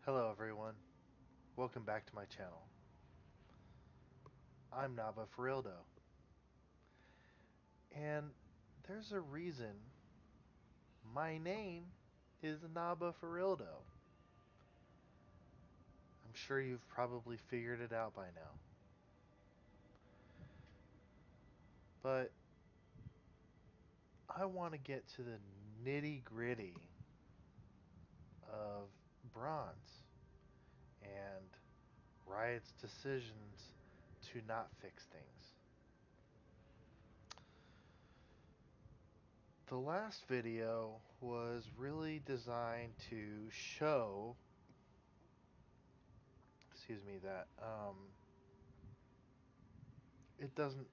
Hello everyone, welcome back to my channel. I'm Naba Farildo, and there's a reason my name is Naba Farildo. I'm sure you've probably figured it out by now. But I want to get to the nitty gritty of Bronze and Riot's decisions to not fix things. The last video was really designed to show, that it doesn't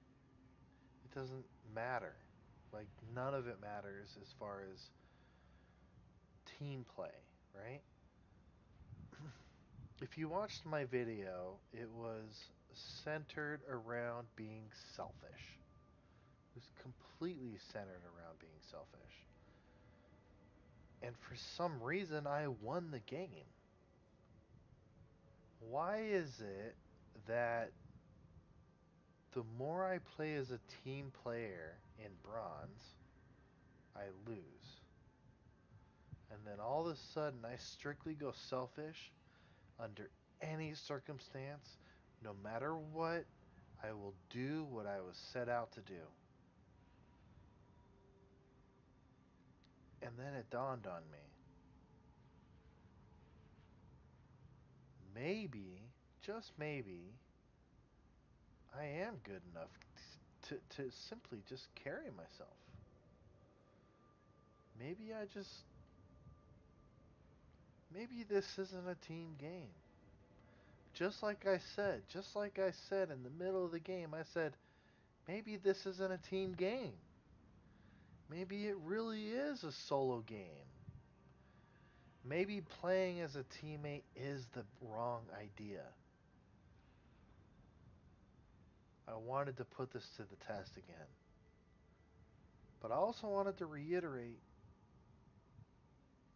matter. Like none of it matters as far as team play, right? If you watched my video, it was centered around being selfish. It was completely centered around being selfish. And for some reason, I won the game. Why is it that the more I play as a team player in Bronze, I lose? And then all of a sudden, I strictly go selfish under any circumstance, no matter what, I will do what I was set out to do. And then it dawned on me. Maybe, just maybe, I am good enough to simply just carry myself. Maybe maybe this isn't a team game. Just like I said in the middle of the game, I said, maybe this isn't a team game. Maybe it really is a solo game. Maybe playing as a teammate is the wrong idea. I wanted to put this to the test again. But I also wanted to reiterate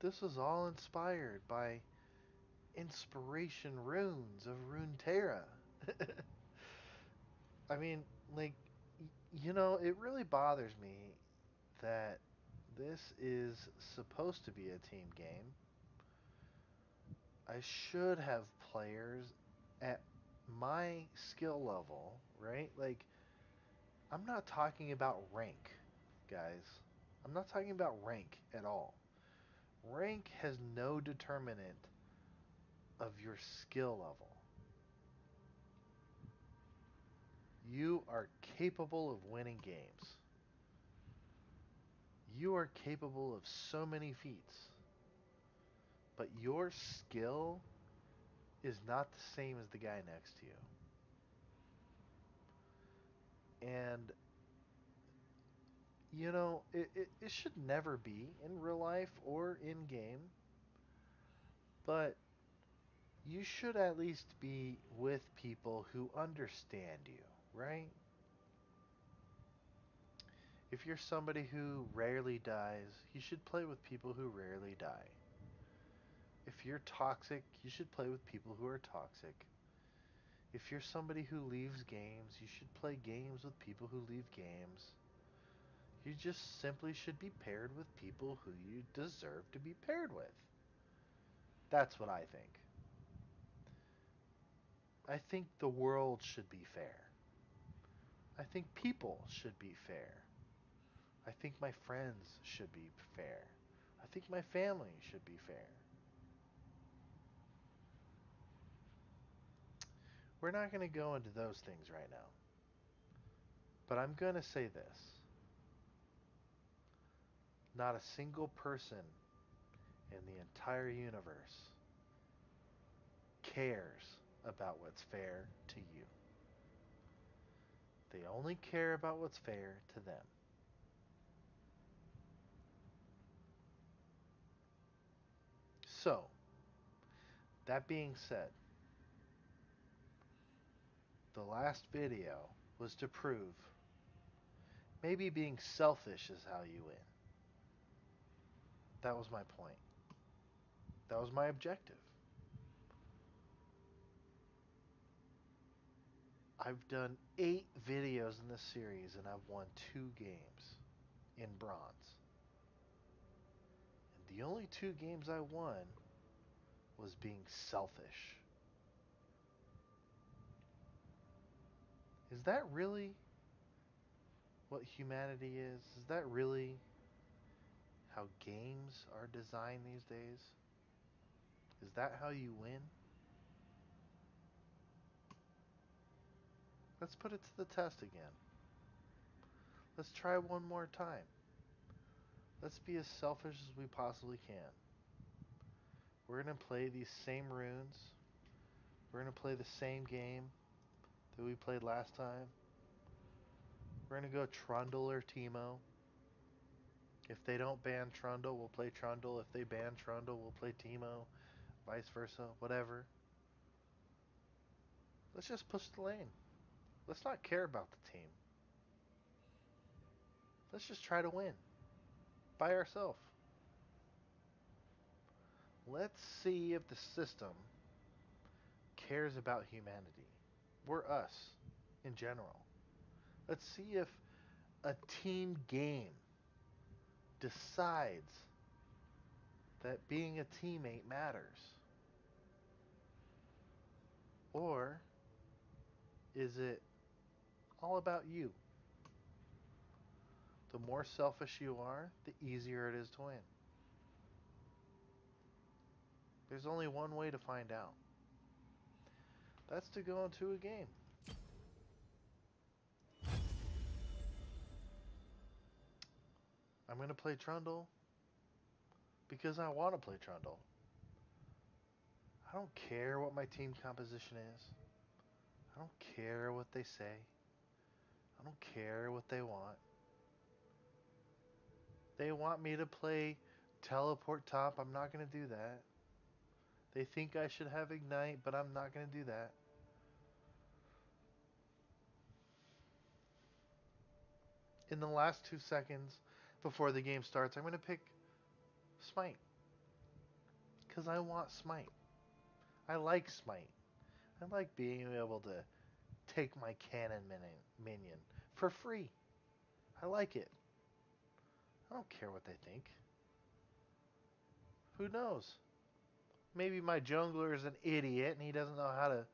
this was all inspired by inspiration runes of Runeterra. I mean, like, it really bothers me that this is supposed to be a team game. I should have players at my skill level, right? Like, I'm not talking about rank, guys. I'm not talking about rank at all. Rank has no determinant of your skill level. You are capable of winning games. You are capable of so many feats. But your skill is not the same as the guy next to you. And, it should never be in real life or in game. But you should at least be with people who understand you, right? If you're somebody who rarely dies, you should play with people who rarely die. If you're toxic, you should play with people who are toxic. If you're somebody who leaves games, you should play games with people who leave games. You just simply should be paired with people who you deserve to be paired with. That's what I think. I think the world should be fair. I think people should be fair. I think my friends should be fair. I think my family should be fair. We're not going to go into those things right now. But I'm going to say this. Not a single person in the entire universe cares about what's fair to you. They only care about what's fair to them. So, that being said, the last video was to prove maybe being selfish is how you win. That was my point. That was my objective. I've done 8 videos in this series and I've won 2 games in bronze. And the only 2 games I won was being selfish. Is that really what humanity is? Is that really how games are designed these days? Is that how you win? Let's put it to the test again. Let's try one more time. Let's be as selfish as we possibly can. We're going to play these same runes. We're going to play the same game that we played last time. We're going to go Trundle or Teemo. If they don't ban Trundle, we'll play Trundle. If they ban Trundle, we'll play Teemo. Vice versa, whatever. Let's just push the lane. Let's not care about the team. Let's just try to win. By ourselves. Let's see if the system cares about humanity. We're us, in general. Let's see if a team game decides that being a teammate matters. Or is it all about you? The more selfish you are, the easier it is to win. There's only one way to find out. That's to go into a game. I'm going to play Trundle because I want to play Trundle. I don't care what my team composition is. I don't care what they say. I don't care what they want. They want me to play teleport top. I'm not going to do that. They think I should have ignite, but I'm not going to do that. In the last 2 seconds before the game starts, I'm going to pick Smite. Because I want Smite. I like Smite. I like being able to take my cannon minion for free. I like it. I don't care what they think. Who knows? Maybe my jungler is an idiot and he doesn't know how to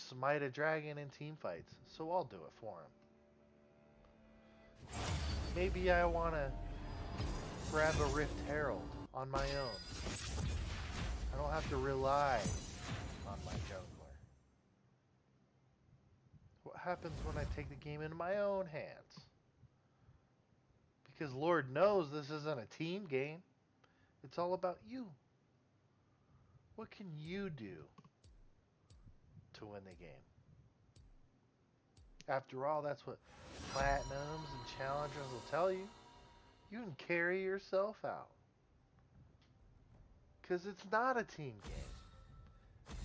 smite a dragon in team fights, so I'll do it for him. Maybe I want to grab a Rift Herald on my own. I don't have to rely on my jungler. What happens when I take the game into my own hands? Because Lord knows this isn't a team game. It's all about you. What can you do to win the game? After all, that's what platinums and challengers will tell you. You can carry yourself out. Because it's not a team game.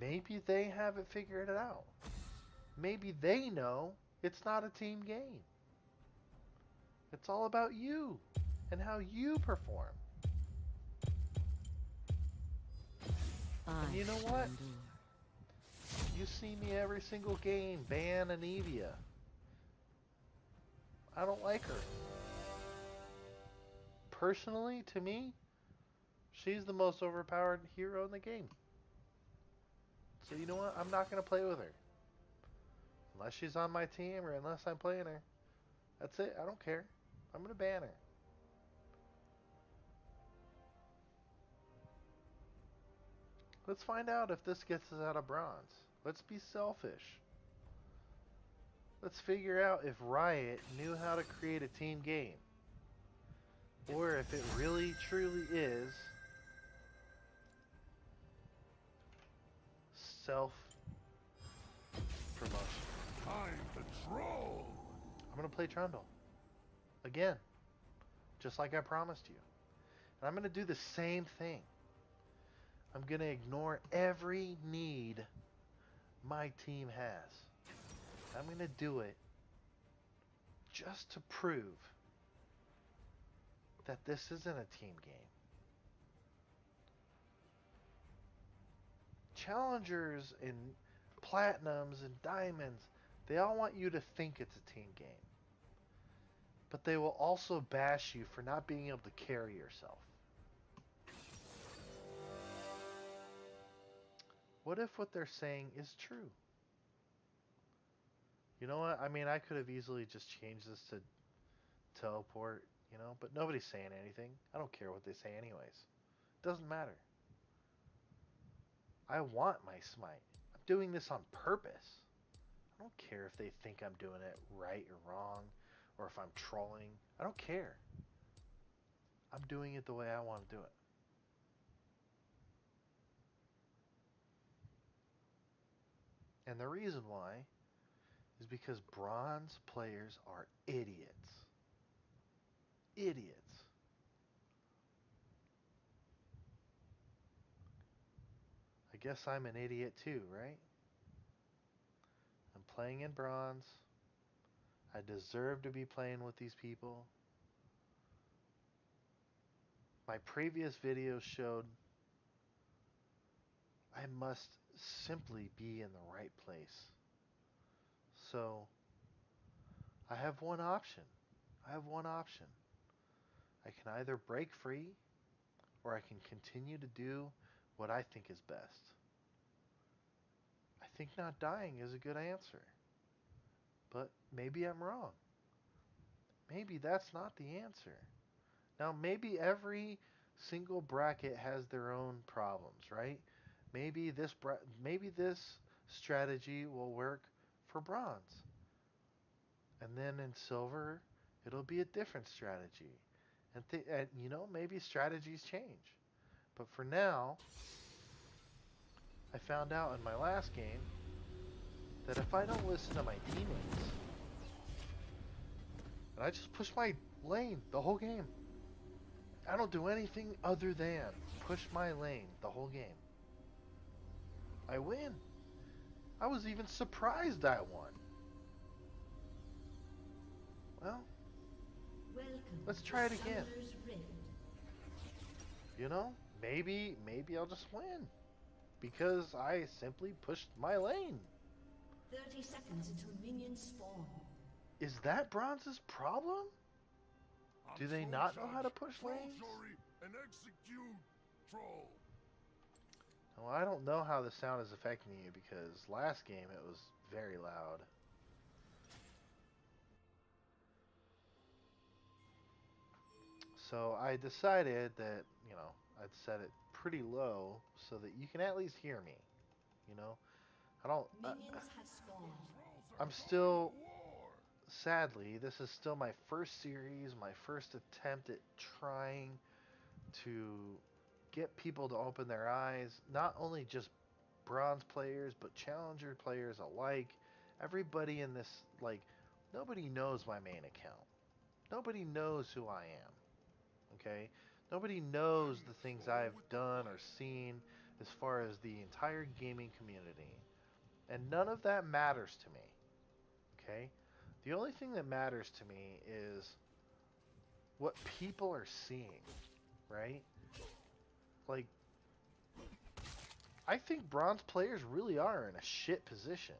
Maybe they haven't figured it out. Maybe they know it's not a team game. It's all about you and how you perform. And you know what? You see me every single game ban Anivia. I don't like her. Personally, to me, she's the most overpowered hero in the game. So you know what? I'm not going to play with her. Unless she's on my team or unless I'm playing her. That's it. I don't care. I'm going to ban her. Let's find out if this gets us out of bronze. Let's be selfish. Let's figure out if Riot knew how to create a team game. Or if it really truly is self-promotion. Time to troll. I'm going to play Trundle. Again. Just like I promised you. And I'm going to do the same thing. I'm going to ignore every need my team has. I'm going to do it just to prove that this isn't a team game. Challengers and platinums and diamonds. They all want you to think it's a team game. But they will also bash you for not being able to carry yourself. What if what they're saying is true? You know what? I mean, I could have easily just changed this to teleport, but nobody's saying anything. I don't care what they say anyways. Doesn't matter. I want my smite. I'm doing this on purpose. I don't care if they think I'm doing it right or wrong, or if I'm trolling. I don't care. I'm doing it the way I want to do it. And the reason why is because bronze players are idiots. Idiots. I guess I'm an idiot too, right? I'm playing in bronze. I deserve to be playing with these people. My previous videos showed I must simply be in the right place. So, I have one option. I have one option. I can either break free or I can continue to do what I think is best. I think not dying is a good answer. But maybe I'm wrong. Maybe that's not the answer. Now, maybe every single bracket has their own problems, right? Maybe this strategy will work for bronze. And then in silver, it'll be a different strategy. And maybe strategies change. But for now, I found out in my last game that if I don't listen to my teammates, and I just push my lane the whole game, I don't do anything other than push my lane the whole game, I win. I was even surprised I won. Well, let's try it again. You know, maybe I'll just win because I simply pushed my lane. 30 seconds until minions spawn. Is that Bronze's problem? Do they Troll not know Judge, how to push Troll lanes? Jury, and execute Troll. Well, I don't know how the sound is affecting you because last game it was very loud. So I decided that, I'd set it pretty low so that you can at least hear me. You know, I don't. Minions have spawned. Trolls are I'm going still, to war. sadly, this is still my first series, my first attempt at trying to get people to open their eyes. Not only just bronze players, but challenger players alike. Everybody in this, like, nobody knows my main account. Nobody knows who I am. Okay? Nobody knows I'm the things Troll I've with the done or plan. seen as far as the entire gaming community. And none of that matters to me. Okay? The only thing that matters to me is what people are seeing, right? Like, I think bronze players really are in a shit position.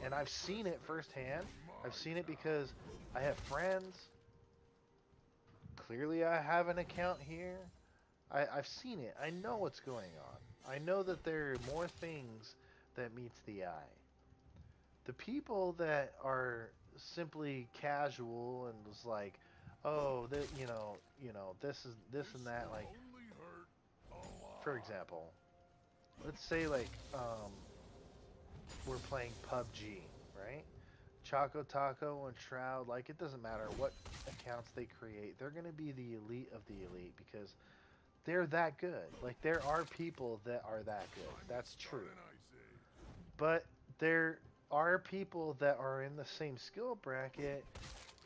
And Nobody I've seen it trespass firsthand. in I've my seen it town. because I have friends. Clearly, I have an account here. I've seen it. I know what's going on. I know that there are more things that meets the eye. The people that are simply casual and was like, oh, this is this and This that. will Like, only hurt a for lot. example, let's say like we're playing PUBG, right? Choco Taco and Shroud, like it doesn't matter what accounts they create, they're gonna be the elite of the elite because they're that good. Like there are people that are that good. Time to That's start true. an ice age. But there are people that are in the same skill bracket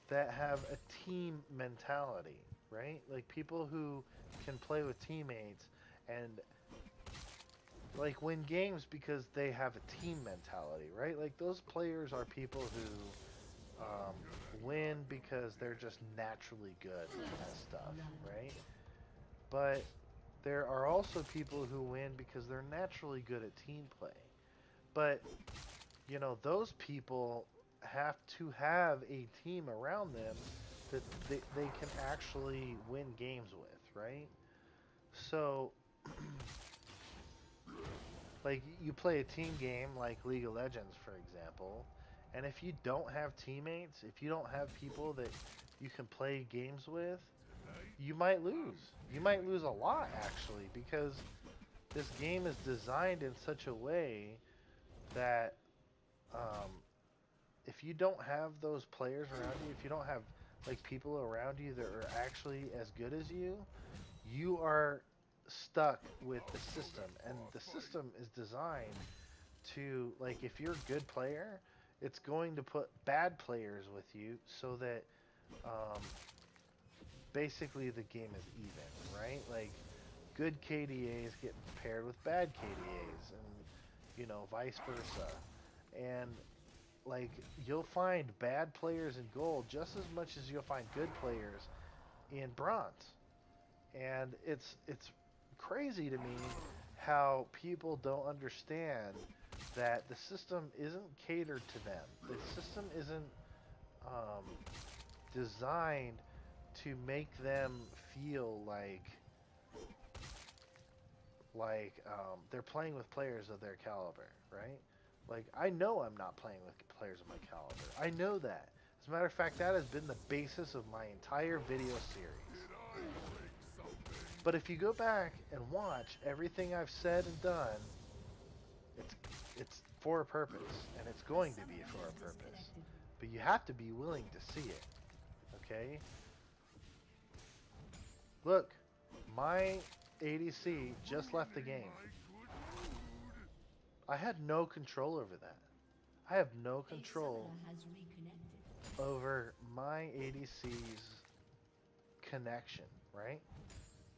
that have a team mentality, right? Like people who can play with teammates and like win games because they have a team mentality, right? Like those players are people who I'm gonna win knock 'em because they're dead. just naturally good at stuff, Blood. right? But there are also people who win because they're naturally good at team play. But, you know, those people have to have a team around them that they can actually win games with, right? So, like, you play a team game like League of Legends, for example, and if you don't have teammates, if you don't have people that you can play games with, you might lose. You might lose a lot, actually, because this game is designed in such a way that um, if you don't have those players around you, if you don't have like people around you that are actually as good as you, you are stuck with the system. And the system is designed to, like, if you're a good player, it's going to put bad players with you so that um, basically the game is even, right? Like, good KDAs get paired with bad KDAs, and you know, vice versa. And like, you'll find bad players in gold just as much as you'll find good players in bronze. And it's crazy to me how people don't understand that the system isn't catered to them. The system isn't um, designed to make them feel they're playing with players of their caliber, right? Like, I know I'm not playing with players of my caliber. I know that. As a matter of fact, that has been the basis of my entire video series. But if you go back and watch everything I've said and done, it's for a purpose, and it's going to be for a purpose. But you have to be willing to see it, okay? Look, my ADC just left the game. I had no control over that. I have no control over my ADC's connection, right?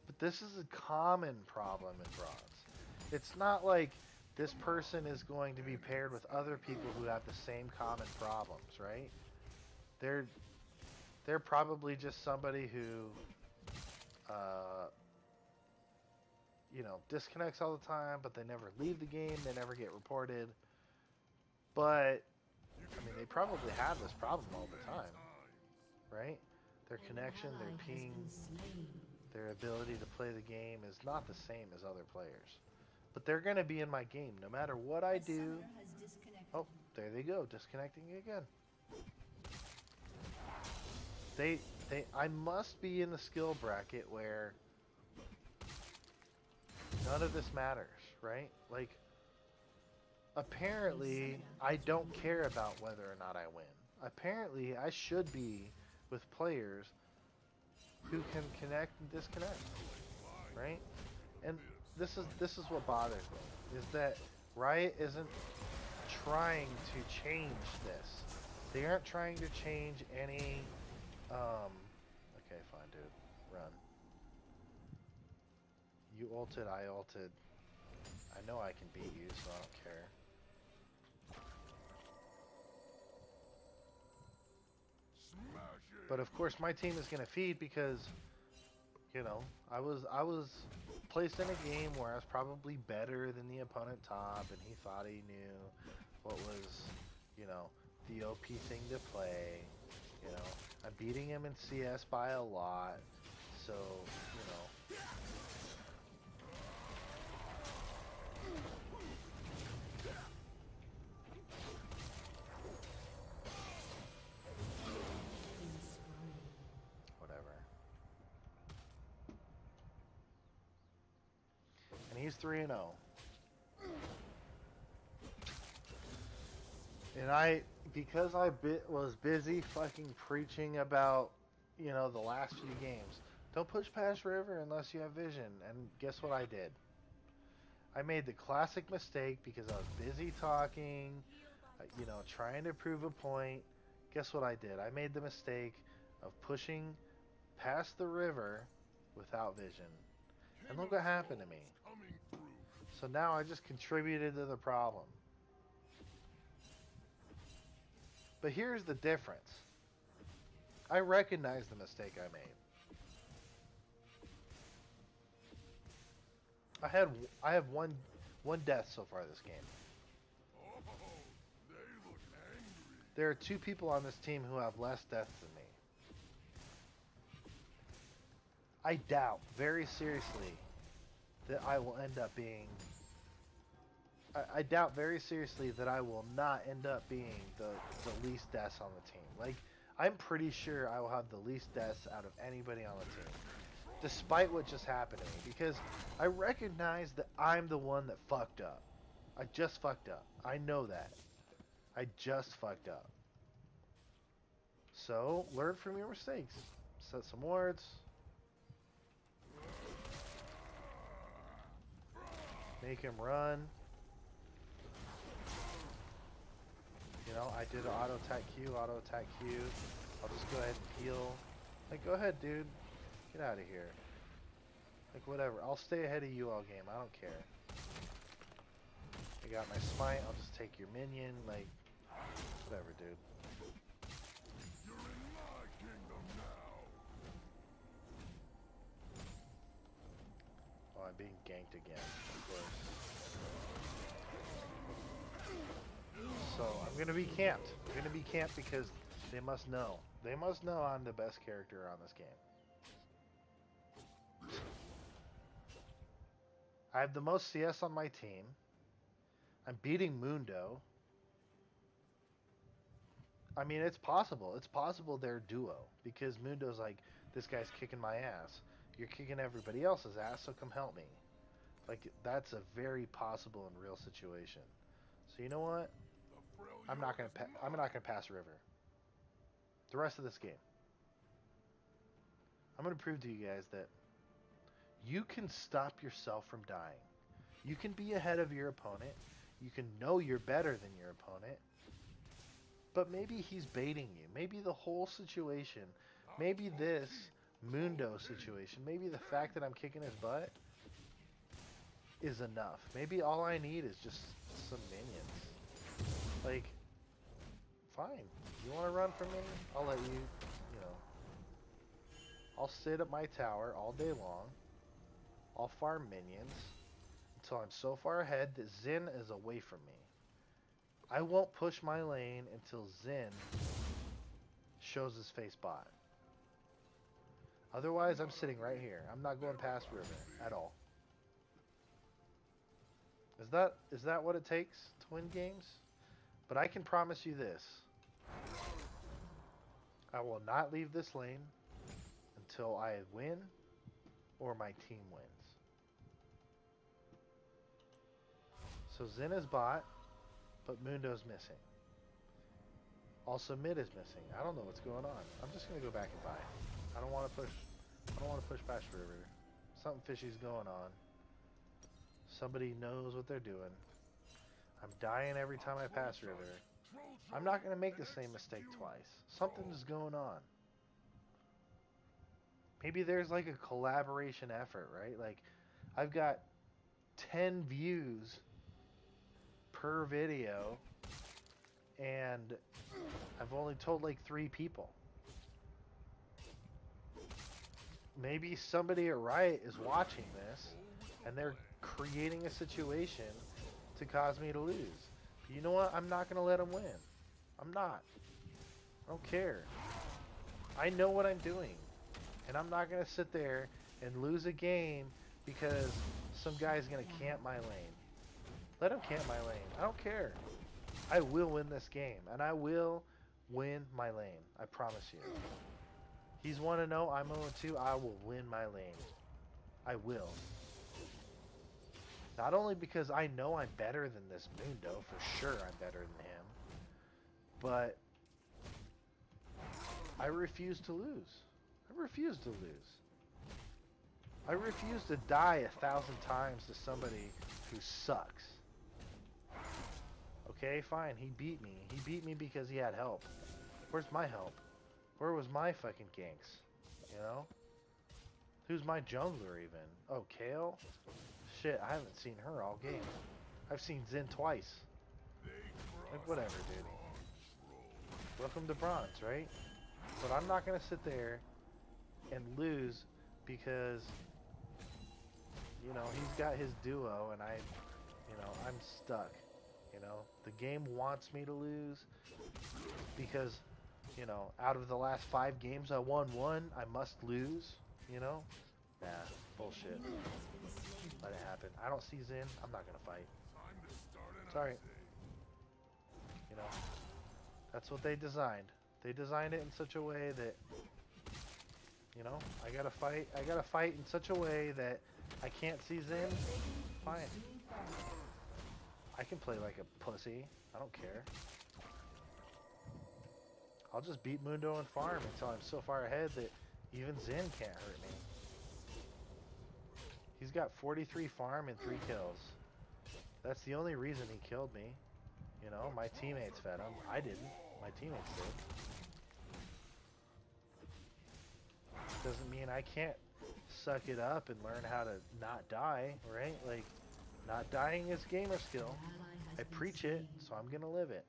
But this is a common problem in bronze. It's not like this person is going to be paired with other people who have the same common problems, right? They're they're probably just somebody who you know, disconnects all the time, but they never leave the game, they never get reported. But I mean, they probably have this problem all the time, right? Their connection, their ping, their ability to play the game is not the same as other players. But they're going to be in my game no matter what I do. Oh, there they go, disconnecting again. I must be in the skill bracket where none of this matters, right? Like, apparently, I don't care about whether or not I win. Apparently, I should be with players who can connect and disconnect, right? And this is what bothers me, is that Riot isn't trying to change this. They aren't trying to change any, okay, fine, dude, run. You ulted, I ulted. I know I can beat you, so I don't care. But of course my team is gonna feed because, you know, I was placed in a game where I was probably better than the opponent top, and he thought he knew what was, you know, the OP thing to play. You know, I'm beating him in CS by a lot, so, you know. Whatever. And he's 3-0. And because I was busy fucking preaching about, you know, the last few games, don't push past river unless you have vision. And guess what I did? I made the classic mistake because I was busy talking, you know, trying to prove a point. Guess what I did? I made the mistake of pushing past the river without vision. And look what happened to me. So now I just contributed to the problem. But here's the difference. I recognize the mistake I made. I have one death so far this game. There are two people on this team who have less deaths than me. I doubt very seriously that I will end up being... I doubt very seriously that I will not end up being the least deaths on the team. Like, I'm pretty sure I will have the least deaths out of anybody on the team. Despite what just happened to me. Because I recognize that I'm the one that fucked up. I just fucked up. I know that. I just fucked up. So, learn from your mistakes. Set some wards. Make him run. You know, I did auto attack Q, auto attack Q. I'll just go ahead and heal. Like, go ahead, dude. Get out of here. Like, whatever. I'll stay ahead of you all game. I don't care. I got my smite. I'll just take your minion. Like, whatever, dude. You're in my kingdom now. Oh, I'm being ganked again, of course. So, I'm gonna be camped. I'm gonna be camped because they must know. They must know I'm the best character on this game. I have the most CS on my team. I'm beating Mundo. I mean, it's possible. It's possible they're duo. Because Mundo's like, this guy's kicking my ass. You're kicking everybody else's ass, so come help me. Like, that's a very possible and real situation. So you know what? I'm not gonna pass River. The rest of this game. I'm gonna prove to you guys that you can stop yourself from dying. You can be ahead of your opponent. You can know you're better than your opponent. But maybe he's baiting you. Maybe the whole situation, maybe this Mundo situation, maybe the fact that I'm kicking his butt is enough. Maybe all I need is just some minions. Like, fine. You want to run from me? I'll let you, you know. I'll sit at my tower all day long. I'll farm minions until I'm so far ahead that Xin is away from me. I won't push my lane until Xin shows his face bot. Otherwise, I'm sitting right here. I'm not going past River at all. Is that what it takes to win games? But I can promise you this. I will not leave this lane until I win or my team wins. So Xin is bot, but Mundo's missing. Also mid is missing. I don't know what's going on. I'm just gonna go back and buy. I don't want to push past River. Something fishy's going on. Somebody knows what they're doing. I'm dying every time I pass River. I'm not gonna make the same mistake twice. Something's going on. Maybe there's like a collaboration effort, right? Like, I've got 10 views per video, and I've only told like 3 people. Maybe somebody at Riot is watching this, and they're creating a situation to cause me to lose. But you know what? I'm not going to let them win. I'm not. I don't care. I know what I'm doing. And I'm not going to sit there and lose a game because some guy's going to camp my lane. Let him camp my lane. I don't care. I will win this game. And I will win my lane. I promise you. He's 1-0. I'm 0-2. I will win my lane. I will. Not only because I know I'm better than this Mundo. For sure I'm better than him. But I refuse to lose. I refuse to lose. I refuse to die 1,000 times to somebody who sucks. Okay, fine. He beat me. He beat me because he had help. Where's my help? Where was my fucking ganks? You know? Who's my jungler even? Oh, Kale? Shit, I haven't seen her all game. I've seen Xin twice. Like, whatever, dude. Welcome to bronze, right? But I'm not gonna sit there and lose because, you know, he's got his duo and I'm stuck You know, the game wants me to lose because, you know, out of the last 5 games I won 1, I must lose, you know? Nah, bullshit. Let it happen. I don't see Xin. I'm not gonna fight. Time to start an Sorry. ice age. You know, that's what they designed. They designed it in such a way that, you know, I gotta fight in such a way that I can't see Xin. Fine. I can play like a pussy. I don't care. I'll just beat Mundo and farm until I'm so far ahead that even Xin can't hurt me. He's got 43 farm and 3 kills. That's the only reason he killed me. You know, my teammates fed him. I didn't. My teammates did. Doesn't mean I can't suck it up and learn how to not die, right? Like, not dying is gamer skill. I preach it, so I'm gonna live it.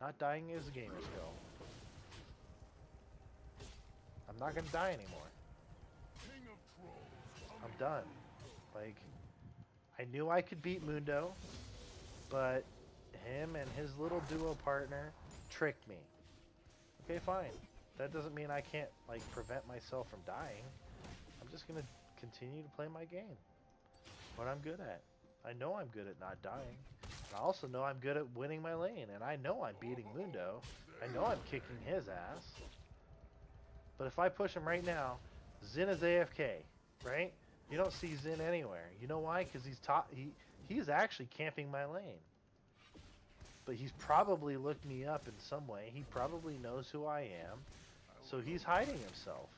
Not dying is a gamer skill. I'm not gonna die anymore. King of trolls. I'm done. Like, I knew I could beat Mundo, but him and his little duo partner tricked me. Okay, fine. That doesn't mean I can't, like, prevent myself from dying. I'm just gonna continue to play my game. What I'm good at. I know I'm good at not dying. I also know I'm good at winning my lane, and I know I'm beating Mundo. I know I'm kicking his ass. But if I push him right now, Xin is AFK, right? You don't see Xin anywhere. You know why? Because he's actually camping my lane. But he's probably looked me up in some way. He probably knows who I am. So he's hiding himself.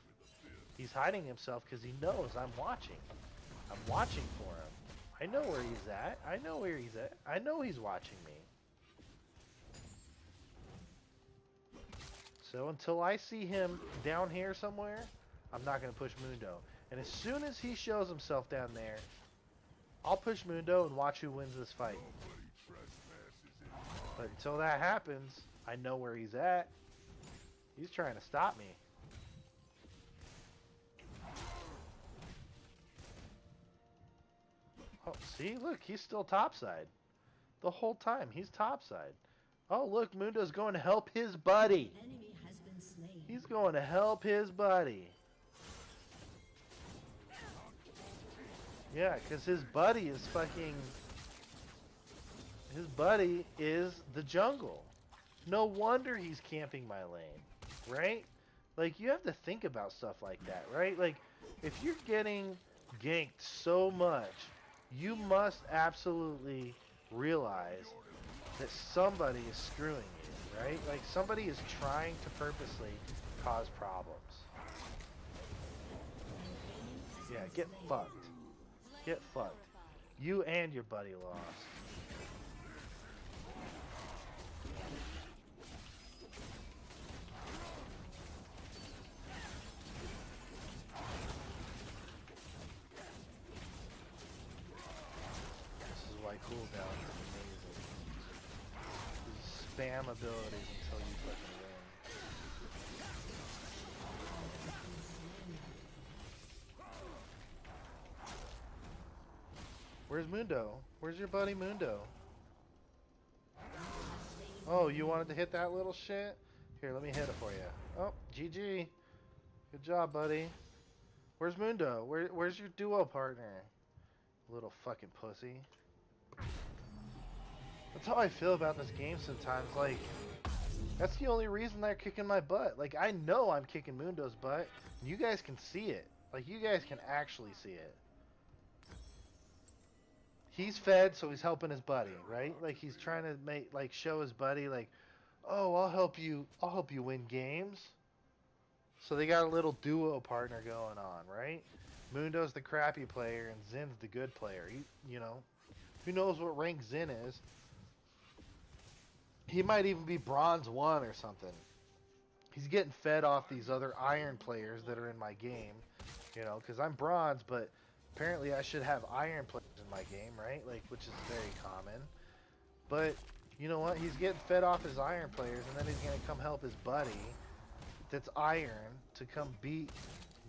He's hiding himself because he knows I'm watching. I'm watching for him. I know where he's at. I know where he's at. I know he's watching me. So until I see him down here somewhere, I'm not going to push Mundo. And as soon as he shows himself down there, I'll push Mundo and watch who wins this fight. But until that happens, I know where he's at. He's trying to stop me. Oh, see? Look, he's still topside. The whole time, he's topside. Oh, look, Mundo's going to help his buddy. Enemy has been slain. He's going to help his buddy. Yeah, because his buddy is fucking... His buddy is the jungle. No wonder he's camping my lane, right? Like, you have to think about stuff like that, right? Like, if you're getting ganked so much, you must absolutely realize that somebody is screwing you, right? Like, somebody is trying to purposely cause problems. Yeah, get fucked. Get fucked. You and your buddy lost. This is why cooldown is amazing. You spam abilities until you fucking win. Where's Mundo? Where's your buddy Mundo? Oh, you wanted to hit that little shit? Here, let me hit it for you. Oh, GG. Good job, buddy. Where's Mundo? Where's your duo partner? Little fucking pussy. That's how I feel about this game sometimes. Like, that's the only reason they're kicking my butt. Like, I know I'm kicking Mundo's butt. You guys can see it. Like, you guys can actually see it. He's fed, so he's helping his buddy, right? Like, he's trying to show his buddy, like, oh, I'll help you win games. So they got a little duo partner going on, right? Mundo's the crappy player and Zin's the good player. You know, who knows what rank Zin is? He might even be bronze 1 or something. He's getting fed off these other iron players that are in my game, you know, because I'm bronze, but apparently I should have iron players in my game, right? Like, which is very common. But, you know what? He's getting fed off his iron players, and then he's going to come help his buddy that's iron to come beat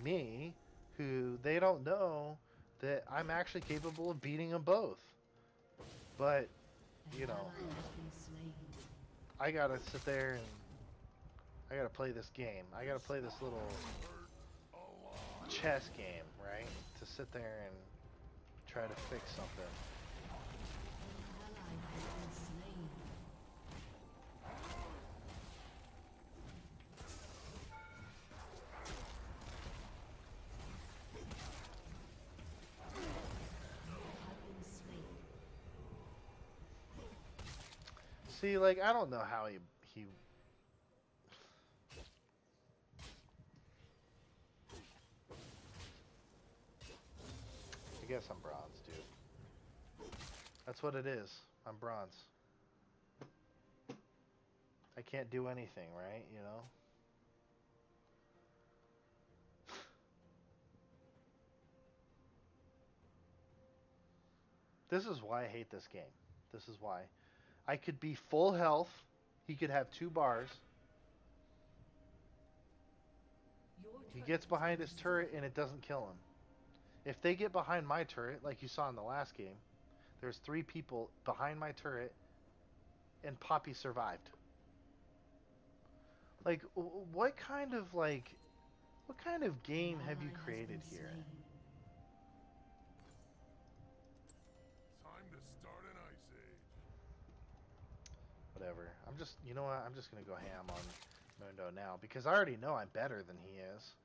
me, who they don't know that I'm actually capable of beating them both. But you know, Ally has been slain. I gotta sit there and I gotta play this game. I gotta play this little chess game, right? To sit there and try to fix something. Ally has been slain. Have been slain. See, like I don't know how he I guess I'm bronze, dude. That's what it is. I'm bronze. I can't do anything, right? You know? This is why I hate this game. This is why. I could be full health. He could have 2 bars. Your He turret gets has behind been his turret destroyed. and it doesn't kill him. If they get behind my turret, like you saw in the last game, there's 3 people behind my turret and Poppy survived. Like, what kind of, like, what kind of game An have you ally has created been here? slain. Time to start an ice age. Whatever. I'm just, you know what? I'm just gonna go ham on Mundo now because I already know I'm better than he is.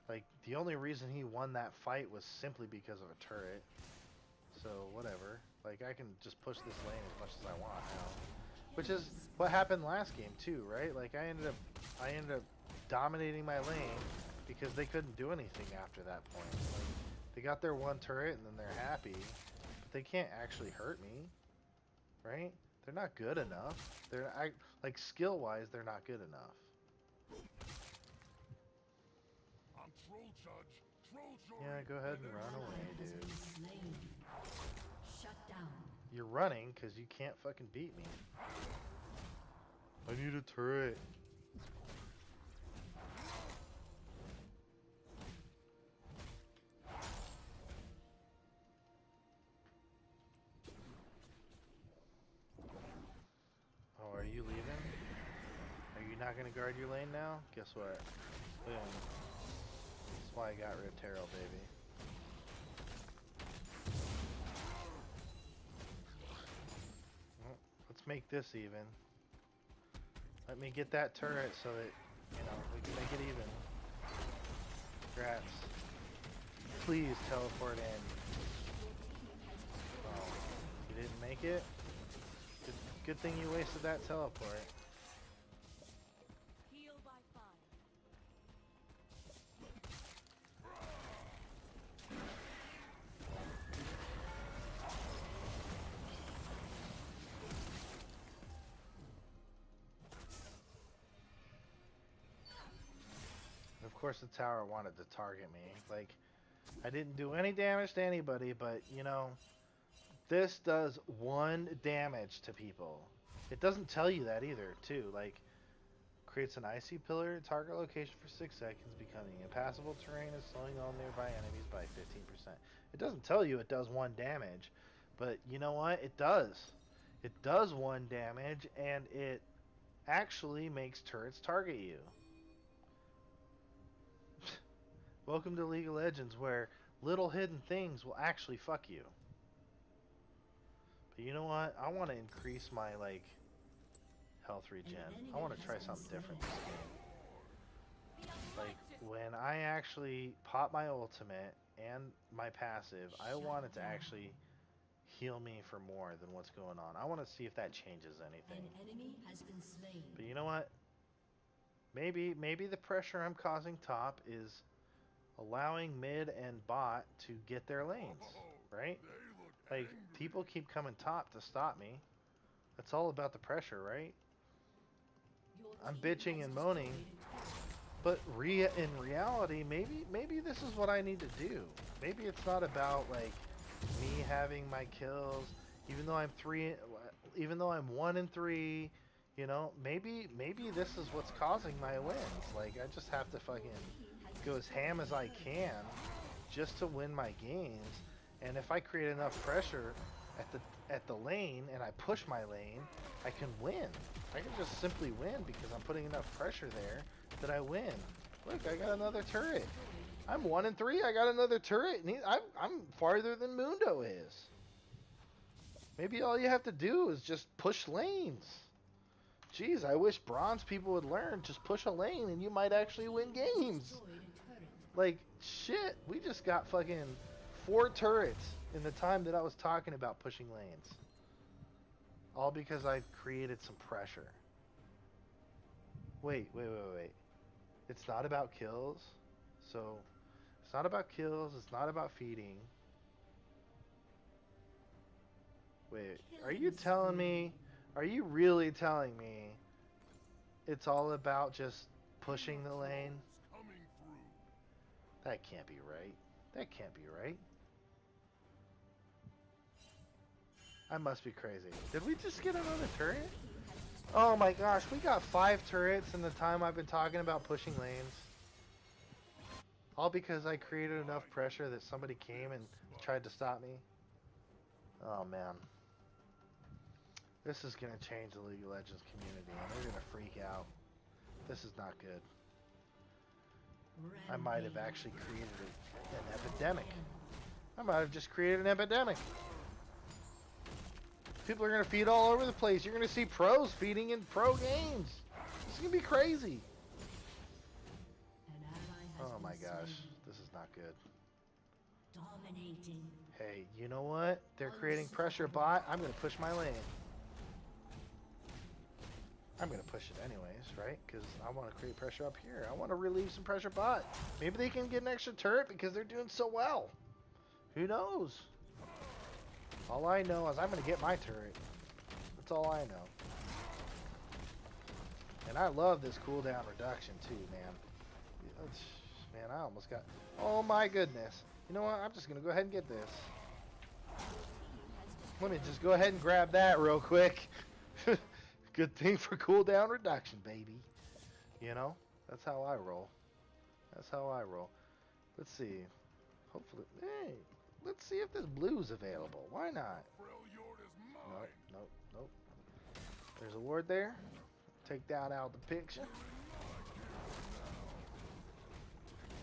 Like, the only reason he won that fight was simply because of a turret. So, whatever. Like, I can just push this lane as much as I want now. Which is what happened last game too, right? Like, I ended up dominating my lane because they couldn't do anything after that point. Like, they got their 1 turret and then they're happy, but they can't actually hurt me, right? They're not good enough. Like, skill-wise, they're not good enough. I'm Troll Judge. Troll Jury. Yeah, go ahead and and run Ally away, has dude. been slain. Shut down. You're running because you can't fucking beat me. I need a turret. Oh, are you leaving? Are you not gonna guard your lane now? Guess what? Boom. That's why I got rid of Terrell, baby. Well, let's make this even. Let me get that turret so that, you know, we can make it even. Congrats. Please teleport in. Oh, you didn't make it? Good thing you wasted that teleport. Heal by fire. Of course the tower wanted to target me. Like, I didn't do any damage to anybody, but, you know, this does 1 damage to people. It doesn't tell you that either, too. Like, creates an icy pillar at target location for 6 seconds, becoming impassable terrain and slowing all nearby enemies by 15%. It doesn't tell you it does 1 damage, but you know what? It does. It does 1 damage, and it actually makes turrets target you. Welcome to League of Legends, where little hidden things will actually fuck you. But you know what? I want to increase my, like, health regen. I want to try something different this game. Like, when I actually pop my ultimate and my passive, I want it to actually heal me for more than what's going on. I want to see if that changes anything. An enemy has been slain. But you know what? Maybe the pressure I'm causing top is allowing mid and bot to get their lanes, right? They look Like, angry. people keep coming top to stop me. That's all about the pressure, right? Your I'm team bitching has and moaning, destroyed a turret. but in reality, maybe this is what I need to do. Maybe it's not about, like, me having my kills, even though I'm 1 in 3. You know, maybe this is what's causing my wins. Like, I just have to fucking go as ham as I can just to win my games. And if I create enough pressure, at the lane and I push my lane, I can win. I can just simply win because I'm putting enough pressure there that I win. Look, I got another turret. I'm 1 and 3. I got another turret, and I'm farther than Mundo is. Maybe all you have to do is just push lanes. Jeez, I wish bronze people would learn. Just push a lane, and you might actually win games. Destroyed a turret. Like, shit, we just got fucking 4 turrets in the time that I was talking about pushing lanes. All because I created some pressure. Wait. It's not about kills. So, it's not about kills. It's not about feeding. Wait, are you telling me? Are you really telling me it's all about just pushing the lane? Coming through. That can't be right. That can't be right. I must be crazy. Did we just get another turret? Oh my gosh, we got 5 turrets in the time I've been talking about pushing lanes. All because I created enough pressure that somebody came and tried to stop me. Oh man. This is going to change the League of Legends community and they're going to freak out. This is not good. I might have actually created an epidemic. I might have just created an epidemic. People are going to feed all over the place. You're going to see pros feeding in pro games. This is going to be crazy. Oh my gosh. This is not good. Dominating. Hey, you know what? They're creating pressure bot. I'm going to push my lane. I'm going to push it anyways, right? Because I want to create pressure up here. I want to relieve some pressure bot. Maybe they can get an extra turret because they're doing so well. Who knows? All I know is I'm going to get my turret. That's all I know. And I love this cooldown reduction too, man. Man, I almost got... Oh my goodness. You know what? I'm just going to go ahead and get this. Let me just go ahead and grab that real quick. Good thing for cooldown reduction, baby. You know? That's how I roll. That's how I roll. Let's see. Hopefully... Hey! Let's see if this blue's available. Why not? Freljord is mine. Nope. There's a ward there. Take that out of the picture.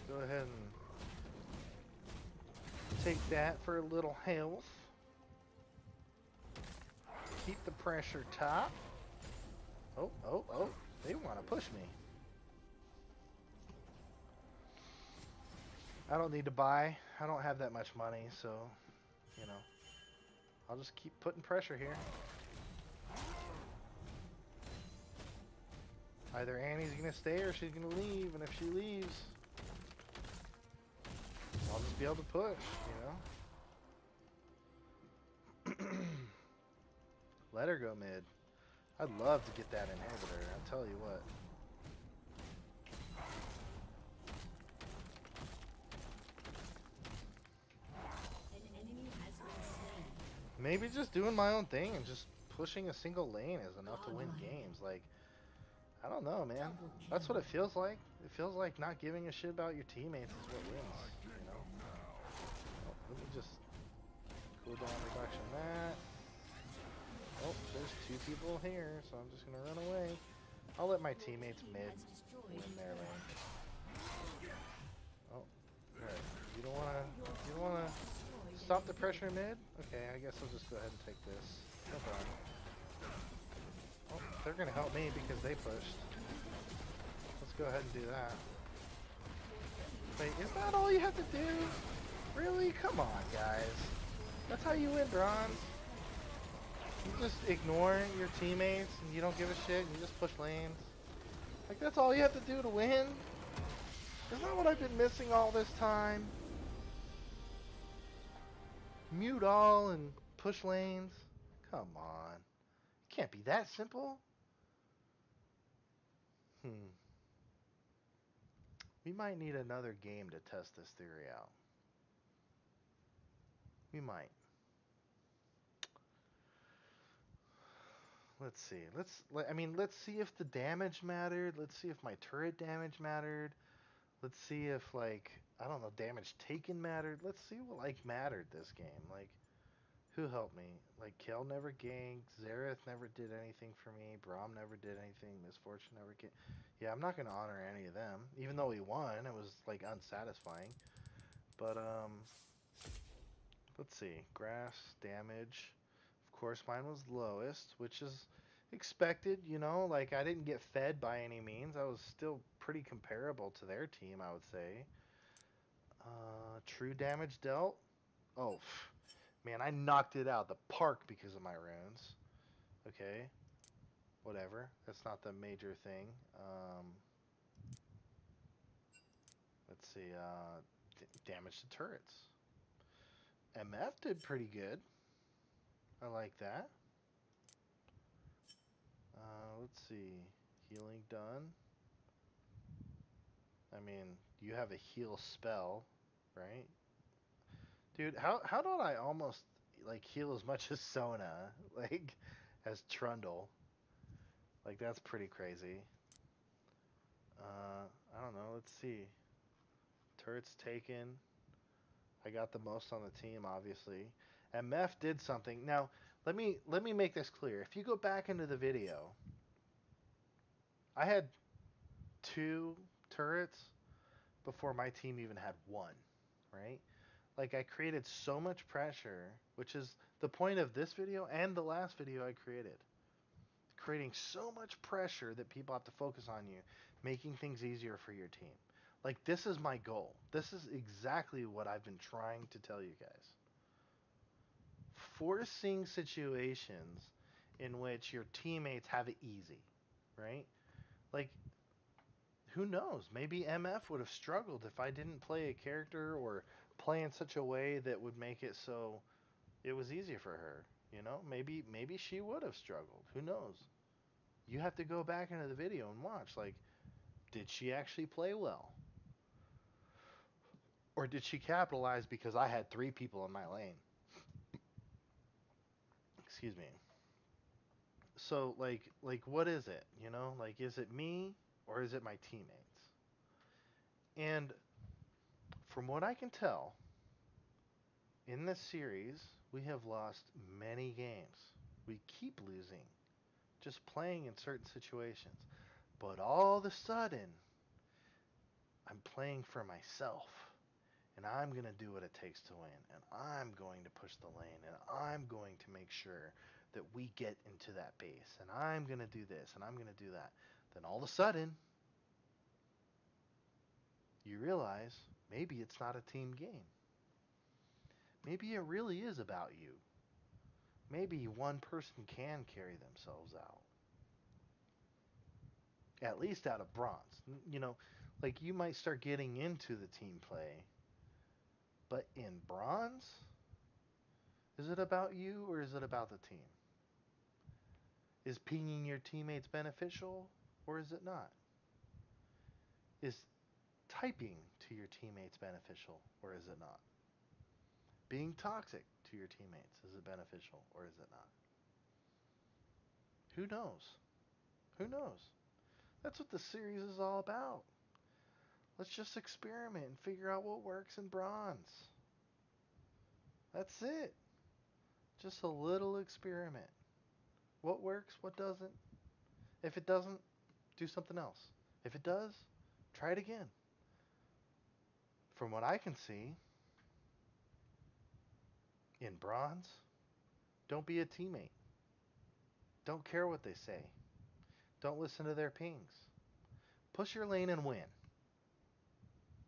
Go ahead and take that for a little health. Keep the pressure top. Oh. They want to push me. I don't need to buy. I don't have that much money, so, you know. I'll just keep putting pressure here. Either Annie's going to stay or she's going to leave, and if she leaves, I'll just be able to push, you know? Let her go mid. I'd love to get that inhibitor, I'll tell you what. An enemy has been slain. Maybe just doing my own thing and just pushing a single lane is enough to win games. Like, I don't know, man. That's what it feels like. It feels like not giving a shit about your teammates is what wins, you know? Oh, let me just cool down reduction that. Oh, there's 2 people here, so I'm just gonna run away. I'll let my teammates mid win their lane. Oh, right. You don't wanna stop the pressure mid? Okay, I guess I'll just go ahead and take this. No problem. Oh, they're gonna help me because they pushed. Let's go ahead and do that. Wait, is that all you have to do? Really? Come on, guys. That's how you win bronze. You just ignore your teammates and you don't give a shit and you just push lanes. Like, that's all you have to do to win? Isn't that what I've been missing all this time? Mute all and push lanes? Come on. It can't be that simple. We might need another game to test this theory out. We might. Let's see. Let's see if the damage mattered. Let's see if my turret damage mattered. Let's see if, like, I don't know, damage taken mattered. Let's see what, like, mattered this game. Like, Who helped me? Like, Kale never ganked, Zareth never did anything for me, Braum never did anything, Misfortune never ganked. Yeah, I'm not gonna honor any of them. Even though we won, it was, like, unsatisfying. But, let's see. Grass, damage. Of course, mine was lowest, which is expected, you know? Like, I didn't get fed by any means. I was still pretty comparable to their team, I would say. True damage dealt. Oh, man, I knocked it out of the park because of my runes. Okay, whatever. That's not the major thing. Let's see. Damage to turrets. MF did pretty good. I like that. Let's see. Healing done. I mean, you have a heal spell, right? Dude, how don't I almost like heal as much as Sona, like as Trundle? Like that's pretty crazy. I don't know. Let's see. Turrets taken. I got the most on the team, obviously. And Meph did something. Now, let me make this clear. If you go back into the video, I had 2 turrets before my team even had 1, right? Like I created so much pressure, which is the point of this video and the last video I created. Creating so much pressure that people have to focus on you, making things easier for your team. Like this is my goal. This is exactly what I've been trying to tell you guys. Forcing situations in which your teammates have it easy, right? Like who knows? Maybe MF would have struggled if I didn't play a character or play in such a way that would make it so it was easy for her. You know, maybe she would have struggled. Who knows? You have to go back into the video and watch. Like, did she actually play well? Or did she capitalize because I had 3 people in my lane? Excuse me. So like what is it? You know, like is it me or is it my teammates? And from what I can tell, in this series, we have lost many games. We keep losing, just playing in certain situations. But all of a sudden, I'm playing for myself. And I'm going to do what it takes to win. And I'm going to push the lane. And I'm going to make sure that we get into that base. And I'm going to do this. And I'm going to do that. Then all of a sudden, you realize maybe it's not a team game. Maybe it really is about you. Maybe one person can carry themselves out. At least out of bronze. You know, like you might start getting into the team play. But in bronze, is it about you or is it about the team? Is pinging your teammates beneficial or is it not? Is typing to your teammates beneficial or is it not? Being toxic to your teammates, is it beneficial or is it not? Who knows? Who knows? That's what the series is all about. Let's just experiment and figure out what works in bronze. That's it. Just a little experiment. What works, what doesn't. If it doesn't, do something else. If it does, try it again. From what I can see, in bronze, don't be a teammate. Don't care what they say. Don't listen to their pings. Push your lane and win.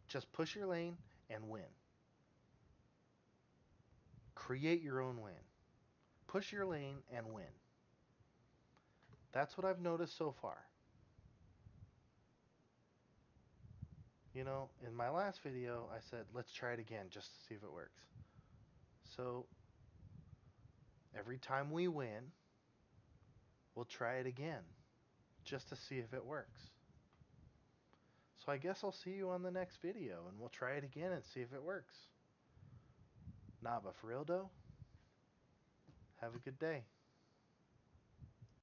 Just push your lane and win. Create your own win. Push your lane and win. That's what I've noticed so far. You know, in my last video, I said, let's try it again just to see if it works. So, every time we win, we'll try it again just to see if it works. So I guess I'll see you on the next video and we'll try it again and see if it works. Nah, but for real though, have a good day.